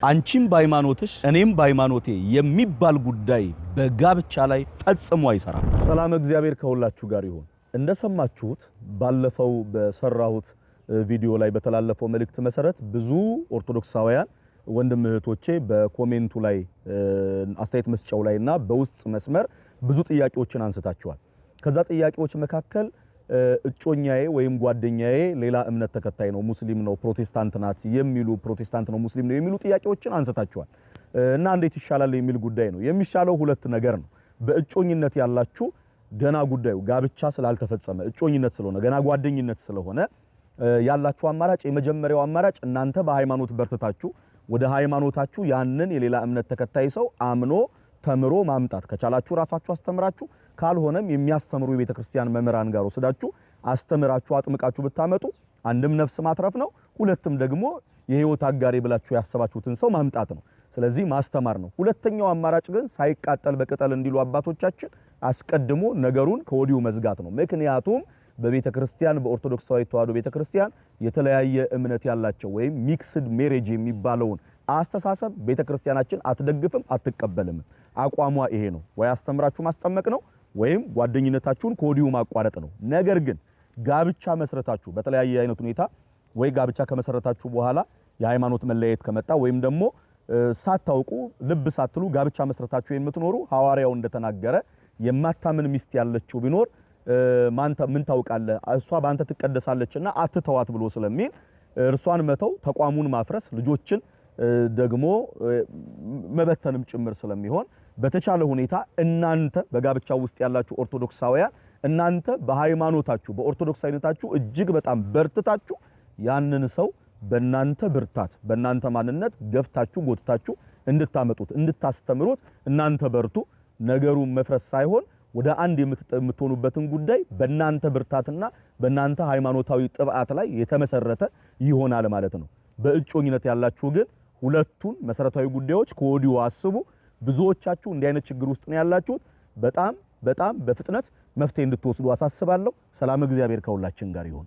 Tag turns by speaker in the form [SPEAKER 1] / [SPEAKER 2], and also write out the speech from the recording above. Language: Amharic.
[SPEAKER 1] አንቺም በሃይማኖትሽ እኔም በሃይማኖቴ የሚባል ጉዳይ በጋብቻ ላይ ፈጽሞ አይሰራም። ሰላም እግዚአብሔር ከሁላችሁ ጋር ይሁን። እንደሰማችሁት ባለፈው በሰራሁት ቪዲዮ ላይ በተላለፈው መልእክት መሰረት ብዙ ኦርቶዶክሳውያን ወንድም እህቶቼ በኮሜንቱ ላይ አስተያየት መስጫው ላይና በውስጥ መስመር ብዙ ጥያቄዎችን አንስታችኋል። ከዛ ጥያቄዎች መካከል እጮኛዬ ወይም ጓደኛዬ ሌላ እምነት ተከታይ ነው፣ ሙስሊም ነው፣ ፕሮቴስታንት ናት የሚሉ ፕሮቴስታንት ነው ሙስሊም ነው የሚሉ ጥያቄዎችን አንስታችኋል እና እንዴት ይሻላል የሚል ጉዳይ ነው። የሚሻለው ሁለት ነገር ነው። በእጮኝነት ያላችሁ ገና ጉዳዩ ጋብቻ ስላልተፈጸመ እጮኝነት ስለሆነ ገና ጓደኝነት ስለሆነ ያላችሁ አማራጭ የመጀመሪያው አማራጭ እናንተ በሃይማኖት በርትታችሁ ወደ ሃይማኖታችሁ ያንን የሌላ እምነት ተከታይ ሰው አምኖ ተምሮ ማምጣት ከቻላችሁ ራሳችሁ አስተምራችሁ ካልሆነም የሚያስተምሩ የቤተክርስቲያን መምህራን ጋር ወስዳችሁ አስተምራችሁ አጥምቃችሁ ብታመጡ አንድም ነፍስ ማትረፍ ነው፣ ሁለትም ደግሞ የህይወት አጋሪ ብላችሁ ያሰባችሁትን ሰው ማምጣት ነው። ስለዚህ ማስተማር ነው። ሁለተኛው አማራጭ ግን ሳይቃጠል በቅጠል እንዲሉ አባቶቻችን አስቀድሞ ነገሩን ከወዲሁ መዝጋት ነው። ምክንያቱም በቤተክርስቲያን በኦርቶዶክሳዊ ተዋሕዶ ቤተክርስቲያን የተለያየ እምነት ያላቸው ወይም ሚክስድ ሜሬጅ የሚባለውን አስተሳሰብ ቤተክርስቲያናችን አትደግፍም አትቀበልም። አቋሟ ይሄ ነው። ወይ አስተምራችሁ ማስጠመቅ ነው ወይም ጓደኝነታችሁን ከወዲሁ ማቋረጥ ነው። ነገር ግን ጋብቻ መስረታችሁ በተለያየ አይነት ሁኔታ ወይ ጋብቻ ከመሰረታችሁ በኋላ የሃይማኖት መለያየት ከመጣ ወይም ደግሞ ሳታውቁ ልብ ሳትሉ ጋብቻ መስረታችሁ የምትኖሩ ሐዋርያው እንደተናገረ የማታምን ሚስት ያለችው ቢኖር ምን ታውቃለህ እሷ ባንተ ትቀደሳለችና አትተዋት ብሎ ስለሚል እርሷን መተው ተቋሙን ማፍረስ ልጆችን ደግሞ መበተንም ጭምር ስለሚሆን በተቻለ ሁኔታ እናንተ በጋብቻ ውስጥ ያላችሁ ኦርቶዶክሳውያን እናንተ በሃይማኖታችሁ በኦርቶዶክሳዊነታችሁ እጅግ በጣም በርትታችሁ ያንን ሰው በእናንተ ብርታት በእናንተ ማንነት ገፍታችሁ ጎትታችሁ እንድታመጡት እንድታስተምሩት እናንተ በርቱ። ነገሩ መፍረስ ሳይሆን ወደ አንድ የምትሆኑበትን ጉዳይ በእናንተ ብርታትና በእናንተ ሃይማኖታዊ ጥብዓት ላይ የተመሰረተ ይሆናል ማለት ነው። በእጮኝነት ያላችሁ ግን ሁለቱን መሰረታዊ ጉዳዮች ከወዲሁ አስቡ። ብዙዎቻችሁ እንዲህ አይነት ችግር ውስጥ ነው ያላችሁት። በጣም በፍጥነት መፍትሄ እንድትወስዱ አሳስባለሁ። ሰላም እግዚአብሔር ከሁላችን ጋር ይሁን።